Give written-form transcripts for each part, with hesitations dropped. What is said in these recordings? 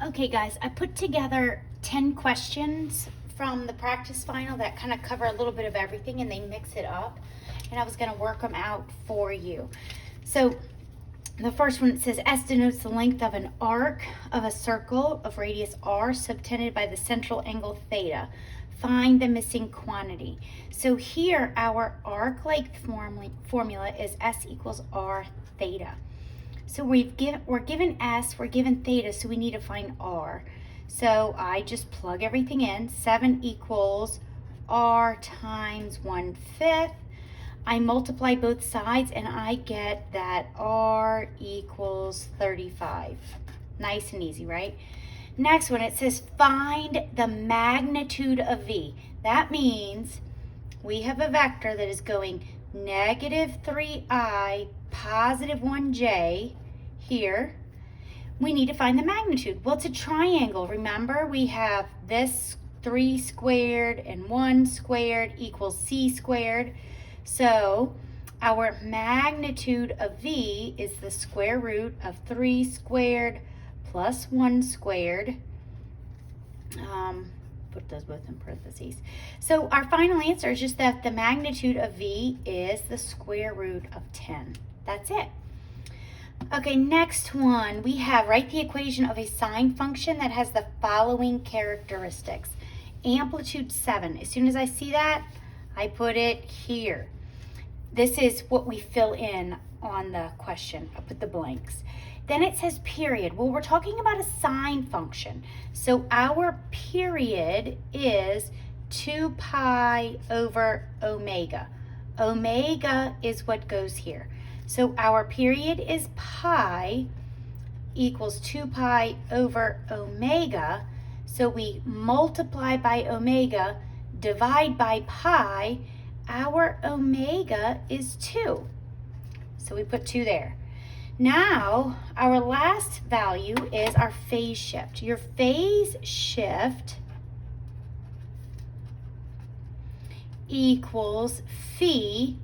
Okay guys, I put together 10 questions from the practice final that kind of cover a little bit of everything and they mix it up. And I was going to work them out for you. So the first one, it says S denotes the length of an arc of a circle of radius r subtended by the central angle theta. Find the missing quantity. So here our arc length formula is S equals r theta. So we're given S, we're given theta, so we need to find R. So I just plug everything in. 7 equals R times 1/5. I multiply both sides and I get that R equals 35. Nice and easy, right? Next one, it says find the magnitude of V. That means we have a vector that is going negative 3i, positive 1j here. We need to find the magnitude. Well, it's a triangle. Remember, we have this 3 squared and 1 squared equals c squared. So our magnitude of V is the square root of 3 squared plus 1 squared. Put those both in parentheses. So our final answer is just that the magnitude of V is the square root of 10. That's it. Okay, next one, we have write the equation of a sine function that has the following characteristics. Amplitude 7. As soon as I see that, I put it here. This is what we fill in on the question. I put the blanks. Then it says period. Well, we're talking about a sine function. So our period is 2 pi over omega. Omega is what goes here. So our period is pi equals 2 pi over omega. So we multiply by omega, divide by pi. Our omega is 2. So we put 2 there. Now, our last value is our phase shift. Your phase shift equals phi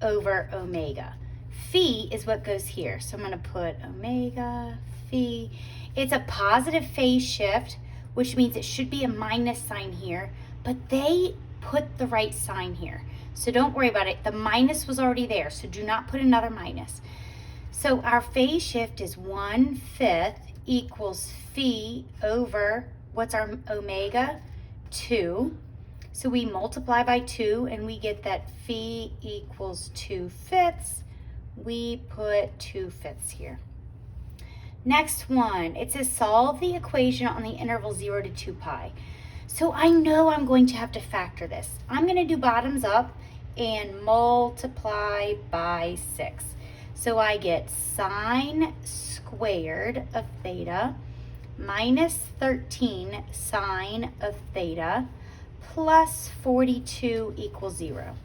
over omega. Phi is what goes here. So I'm going to put omega, phi. It's a positive phase shift, which means it should be a minus sign here, but they put the right sign here. So don't worry about it. The minus was already there, so do not put another minus. So our phase shift is 1/5 equals phi over, what's our omega? 2. So we multiply by 2 and we get that phi equals 2/5. We put 2/5 here. Next one, it says solve the equation on the interval 0 to 2 pi. So I know I'm going to have to factor this. I'm going to do bottoms up and multiply by 6. So I get sine squared of theta minus 13 sine of theta plus 42 equals 0.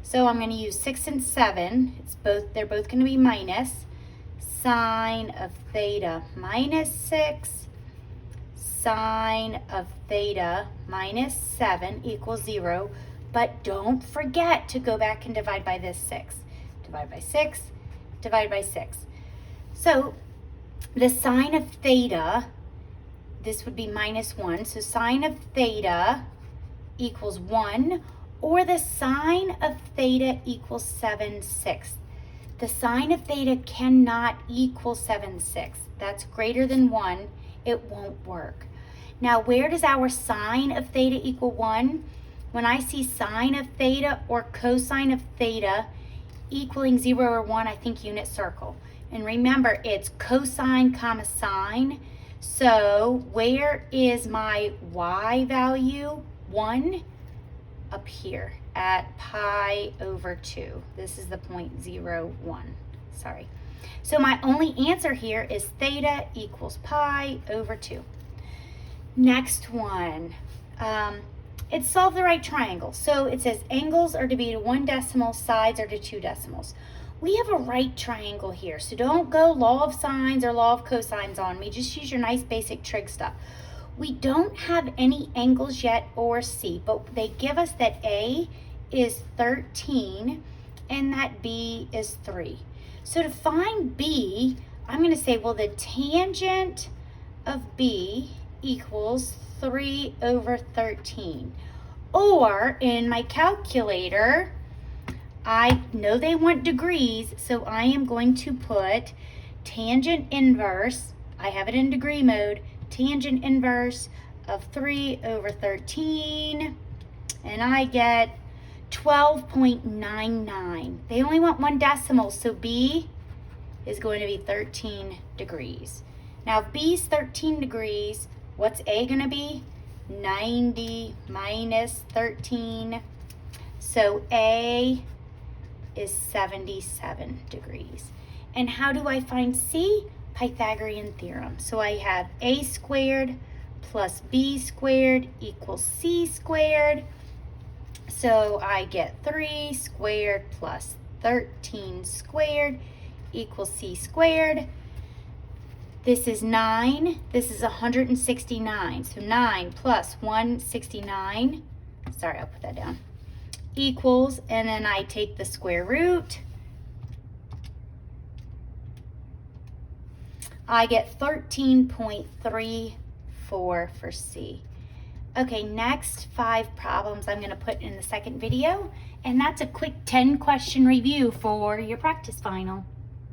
So I'm going to use 6 and 7. They're both going to be minus. Sine of theta minus 6. Sine of theta minus 7 equals 0. But don't forget to go back and divide by this 6. Divide by 6. Divide by 6. So the sine of theta, this would be minus 1. So sine of theta equals 1, or the sine of theta equals 7/6. The sine of theta cannot equal 7/6. That's greater than 1. It won't work. Now, where does our sine of theta equal 1? When I see sine of theta or cosine of theta equaling 0 or 1, I think unit circle. And remember, it's cosine comma sine. So where is my y value? 1 up here at pi over 2. This is the 0.01. Sorry. So my only answer here is theta equals pi over 2. Next one. It's solve the right triangle. So it says angles are to be to 1 decimal, sides are to 2 decimals. We have a right triangle here, so don't go law of sines or law of cosines on me. Just use your nice basic trig stuff. We don't have any angles yet or C, but they give us that A is 13 and that B is 3. So to find B, I'm going to say, well, the tangent of B equals 3 over 13. Or in my calculator, I know they want degrees, so I am going to put tangent inverse, I have it in degree mode, tangent inverse of 3 over 13, and I get 12.99. They only want one decimal, so B is going to be 13 degrees. Now, if B is 13 degrees, what's A going to be? 90 minus 13. So A is 77 degrees. And how do I find C? Pythagorean theorem. So I have A squared plus B squared equals C squared. So I get 3 squared plus 13 squared equals C squared. This is 9. This is 169. So 9 plus 169. Sorry, I'll put that down. Equals, and then I take the square root. I get 13.34 for C. Okay, next 5 problems I'm going to put in the second video, and that's a quick 10-question review for your practice final.